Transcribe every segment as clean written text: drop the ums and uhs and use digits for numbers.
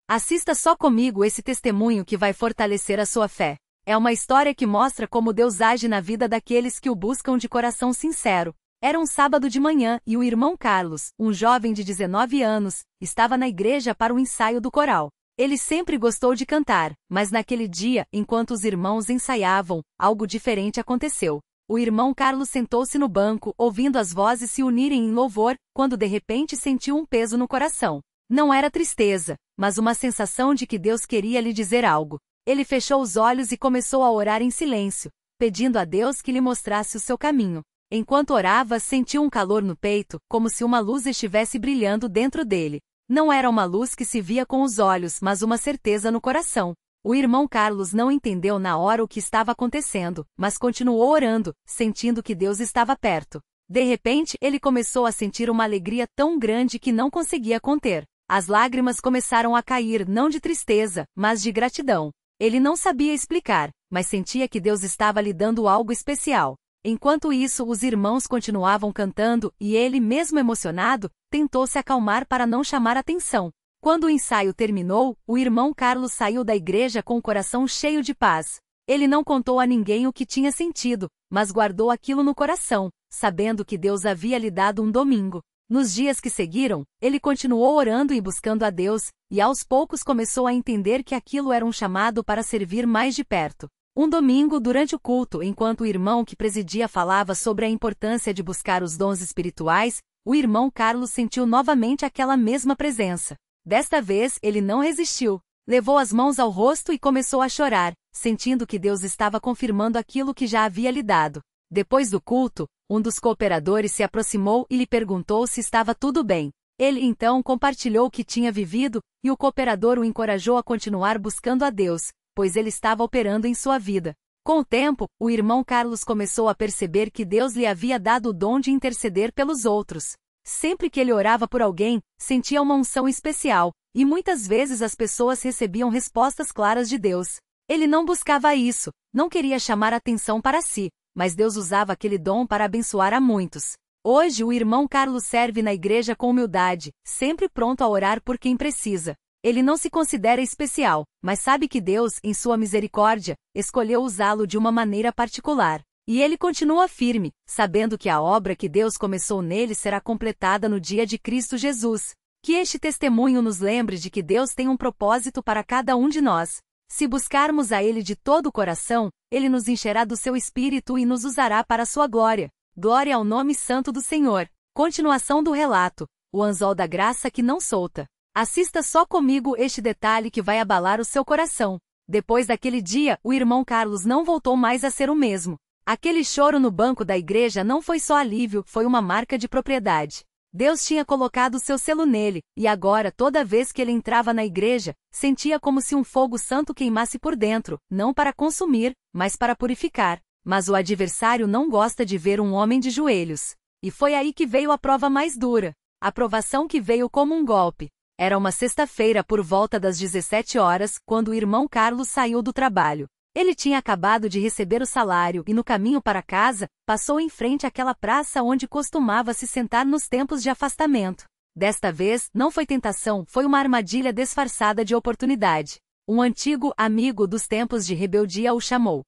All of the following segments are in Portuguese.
Assista só comigo esse testemunho que vai fortalecer a sua fé. É uma história que mostra como Deus age na vida daqueles que o buscam de coração sincero. Era um sábado de manhã e o irmão Carlos, um jovem de 19 anos, estava na igreja para o ensaio do coral. Ele sempre gostou de cantar, mas naquele dia, enquanto os irmãos ensaiavam, algo diferente aconteceu. O irmão Carlos sentou-se no banco, ouvindo as vozes se unirem em louvor, quando de repente sentiu um peso no coração. Não era tristeza, mas uma sensação de que Deus queria lhe dizer algo. Ele fechou os olhos e começou a orar em silêncio, pedindo a Deus que lhe mostrasse o seu caminho. Enquanto orava, sentiu um calor no peito, como se uma luz estivesse brilhando dentro dele. Não era uma luz que se via com os olhos, mas uma certeza no coração. O irmão Carlos não entendeu na hora o que estava acontecendo, mas continuou orando, sentindo que Deus estava perto. De repente, ele começou a sentir uma alegria tão grande que não conseguia conter. As lágrimas começaram a cair não de tristeza, mas de gratidão. Ele não sabia explicar, mas sentia que Deus estava lhe dando algo especial. Enquanto isso, os irmãos continuavam cantando e ele, mesmo emocionado, tentou se acalmar para não chamar atenção. Quando o ensaio terminou, o irmão Carlos saiu da igreja com o coração cheio de paz. Ele não contou a ninguém o que tinha sentido, mas guardou aquilo no coração, sabendo que Deus havia lhe dado um domingo. Nos dias que seguiram, ele continuou orando e buscando a Deus, e aos poucos começou a entender que aquilo era um chamado para servir mais de perto. Um domingo, durante o culto, enquanto o irmão que presidia falava sobre a importância de buscar os dons espirituais, o irmão Carlos sentiu novamente aquela mesma presença. Desta vez, ele não resistiu. Levou as mãos ao rosto e começou a chorar, sentindo que Deus estava confirmando aquilo que já havia lhe dado. Depois do culto, um dos cooperadores se aproximou e lhe perguntou se estava tudo bem. Ele então compartilhou o que tinha vivido, e o cooperador o encorajou a continuar buscando a Deus, pois ele estava operando em sua vida. Com o tempo, o irmão Carlos começou a perceber que Deus lhe havia dado o dom de interceder pelos outros. Sempre que ele orava por alguém, sentia uma unção especial, e muitas vezes as pessoas recebiam respostas claras de Deus. Ele não buscava isso, não queria chamar atenção para si, mas Deus usava aquele dom para abençoar a muitos. Hoje o irmão Carlos serve na igreja com humildade, sempre pronto a orar por quem precisa. Ele não se considera especial, mas sabe que Deus, em sua misericórdia, escolheu usá-lo de uma maneira particular. E ele continua firme, sabendo que a obra que Deus começou nele será completada no dia de Cristo Jesus. Que este testemunho nos lembre de que Deus tem um propósito para cada um de nós. Se buscarmos a Ele de todo o coração, Ele nos encherá do seu Espírito e nos usará para a sua glória. Glória ao nome santo do Senhor. Continuação do relato. O anzol da graça que não solta. Assista só comigo este detalhe que vai abalar o seu coração. Depois daquele dia, o irmão Carlos não voltou mais a ser o mesmo. Aquele choro no banco da igreja não foi só alívio, foi uma marca de propriedade. Deus tinha colocado seu selo nele, e agora, toda vez que ele entrava na igreja, sentia como se um fogo santo queimasse por dentro, não para consumir, mas para purificar. Mas o adversário não gosta de ver um homem de joelhos. E foi aí que veio a prova mais dura. A provação que veio como um golpe. Era uma sexta-feira por volta das 17 horas, quando o irmão Carlos saiu do trabalho. Ele tinha acabado de receber o salário e no caminho para casa, passou em frente àquela praça onde costumava se sentar nos tempos de afastamento. Desta vez, não foi tentação, foi uma armadilha disfarçada de oportunidade. Um antigo amigo dos tempos de rebeldia o chamou.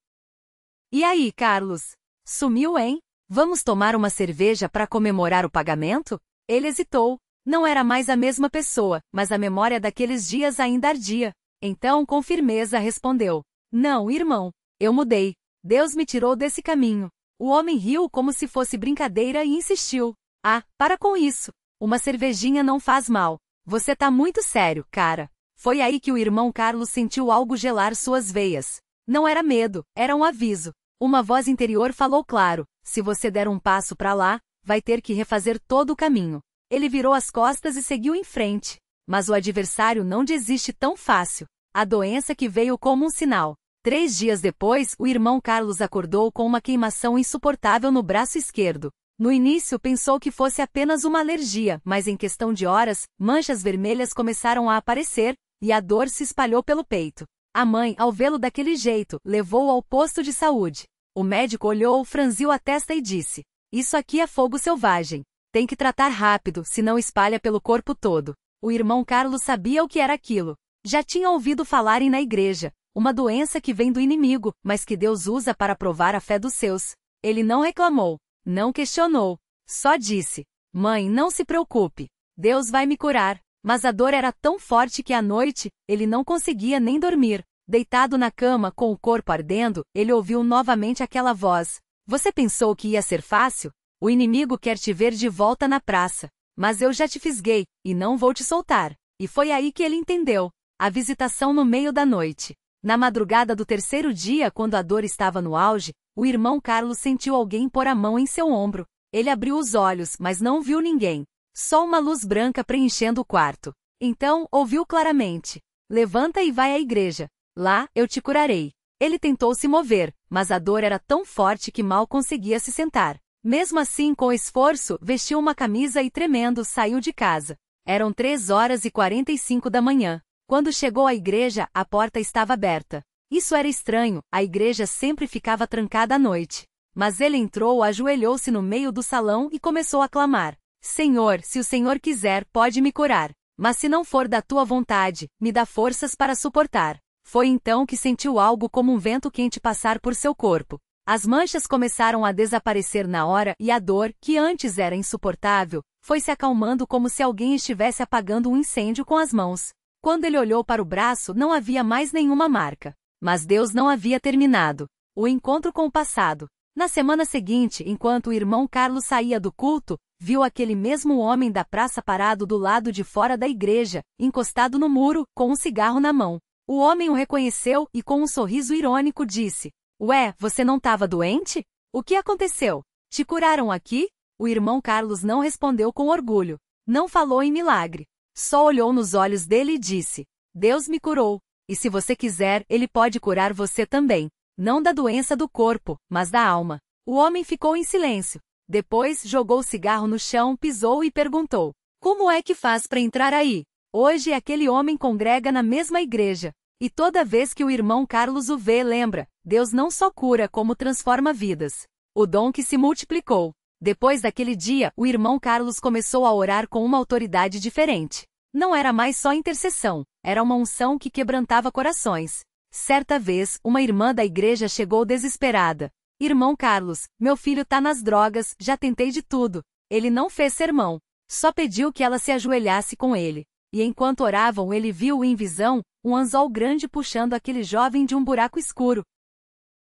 E aí, Carlos? Sumiu, hein? Vamos tomar uma cerveja para comemorar o pagamento? Ele hesitou. Não era mais a mesma pessoa, mas a memória daqueles dias ainda ardia. Então, com firmeza, respondeu. Não, irmão. Eu mudei. Deus me tirou desse caminho. O homem riu como se fosse brincadeira e insistiu. Ah, para com isso. Uma cervejinha não faz mal. Você tá muito sério, cara. Foi aí que o irmão Carlos sentiu algo gelar suas veias. Não era medo, era um aviso. Uma voz interior falou claro. Se você der um passo para lá, vai ter que refazer todo o caminho. Ele virou as costas e seguiu em frente. Mas o adversário não desiste tão fácil. A doença que veio como um sinal. 3 dias depois, o irmão Carlos acordou com uma queimação insuportável no braço esquerdo. No início pensou que fosse apenas uma alergia, mas em questão de horas, manchas vermelhas começaram a aparecer, e a dor se espalhou pelo peito. A mãe, ao vê-lo daquele jeito, levou-o ao posto de saúde. O médico olhou, franziu a testa e disse: Isso aqui é fogo selvagem. Tem que tratar rápido, senão espalha pelo corpo todo. O irmão Carlos sabia o que era aquilo. Já tinha ouvido falar na igreja, uma doença que vem do inimigo, mas que Deus usa para provar a fé dos seus. Ele não reclamou, não questionou, só disse: Mãe, não se preocupe, Deus vai me curar. Mas a dor era tão forte que à noite, ele não conseguia nem dormir. Deitado na cama com o corpo ardendo, ele ouviu novamente aquela voz. Você pensou que ia ser fácil? O inimigo quer te ver de volta na praça. Mas eu já te fisguei, e não vou te soltar. E foi aí que ele entendeu. A visitação no meio da noite. Na madrugada do terceiro dia, quando a dor estava no auge, o irmão Carlos sentiu alguém pôr a mão em seu ombro. Ele abriu os olhos, mas não viu ninguém. Só uma luz branca preenchendo o quarto. Então, ouviu claramente: Levanta e vai à igreja. Lá, eu te curarei. Ele tentou se mover, mas a dor era tão forte que mal conseguia se sentar. Mesmo assim, com esforço, vestiu uma camisa e tremendo saiu de casa. Eram 3h45 da manhã. Quando chegou à igreja, a porta estava aberta. Isso era estranho, a igreja sempre ficava trancada à noite. Mas ele entrou, ajoelhou-se no meio do salão e começou a clamar: Senhor, se o Senhor quiser, pode me curar. Mas se não for da tua vontade, me dá forças para suportar. Foi então que sentiu algo como um vento quente passar por seu corpo. As manchas começaram a desaparecer na hora e a dor, que antes era insuportável, foi se acalmando como se alguém estivesse apagando um incêndio com as mãos. Quando ele olhou para o braço, não havia mais nenhuma marca. Mas Deus não havia terminado o encontro com o passado. Na semana seguinte, enquanto o irmão Carlos saía do culto, viu aquele mesmo homem da praça parado do lado de fora da igreja, encostado no muro, com um cigarro na mão. O homem o reconheceu e com um sorriso irônico disse: Ué, você não estava doente? O que aconteceu? Te curaram aqui? O irmão Carlos não respondeu com orgulho. Não falou em milagre. Só olhou nos olhos dele e disse: Deus me curou. E se você quiser, ele pode curar você também. Não da doença do corpo, mas da alma. O homem ficou em silêncio. Depois, jogou o cigarro no chão, pisou e perguntou: Como é que faz para entrar aí? Hoje aquele homem congrega na mesma igreja. E toda vez que o irmão Carlos o vê, lembra: Deus não só cura como transforma vidas. O dom que se multiplicou. Depois daquele dia, o irmão Carlos começou a orar com uma autoridade diferente. Não era mais só intercessão, era uma unção que quebrantava corações. Certa vez, uma irmã da igreja chegou desesperada. Irmão Carlos, meu filho tá nas drogas, já tentei de tudo. Ele não fez sermão. Só pediu que ela se ajoelhasse com ele. E enquanto oravam, ele viu em visão um anzol grande puxando aquele jovem de um buraco escuro.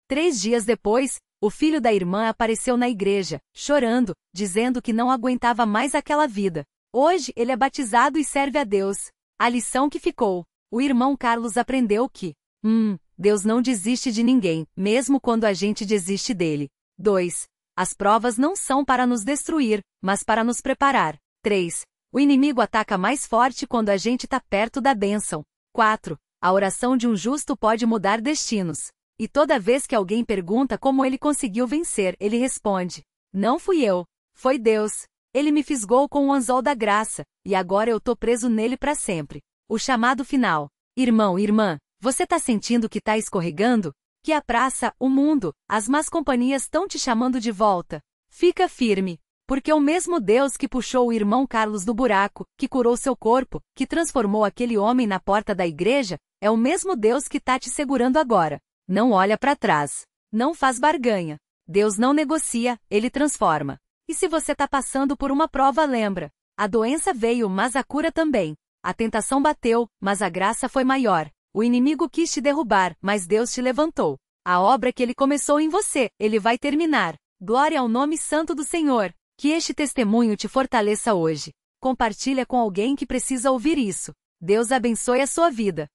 3 dias depois, o filho da irmã apareceu na igreja, chorando, dizendo que não aguentava mais aquela vida. Hoje ele é batizado e serve a Deus. A lição que ficou: o irmão Carlos aprendeu que Deus não desiste de ninguém, mesmo quando a gente desiste dele. 2. As provas não são para nos destruir, mas para nos preparar. 3. O inimigo ataca mais forte quando a gente está perto da bênção. 4. A oração de um justo pode mudar destinos. E toda vez que alguém pergunta como ele conseguiu vencer, ele responde: Não fui eu, foi Deus. Ele me fisgou com o anzol da graça, e agora eu tô preso nele para sempre. O chamado final. Irmão e irmã, você tá sentindo que tá escorregando? Que a praça, o mundo, as más companhias estão te chamando de volta? Fica firme, porque o mesmo Deus que puxou o irmão Carlos do buraco, que curou seu corpo, que transformou aquele homem na porta da igreja, é o mesmo Deus que tá te segurando agora. Não olha para trás. Não faz barganha. Deus não negocia, ele transforma. E se você tá passando por uma prova, lembra: a doença veio, mas a cura também. A tentação bateu, mas a graça foi maior. O inimigo quis te derrubar, mas Deus te levantou. A obra que ele começou em você, ele vai terminar. Glória ao nome santo do Senhor. Que este testemunho te fortaleça hoje. Compartilha com alguém que precisa ouvir isso. Deus abençoe a sua vida.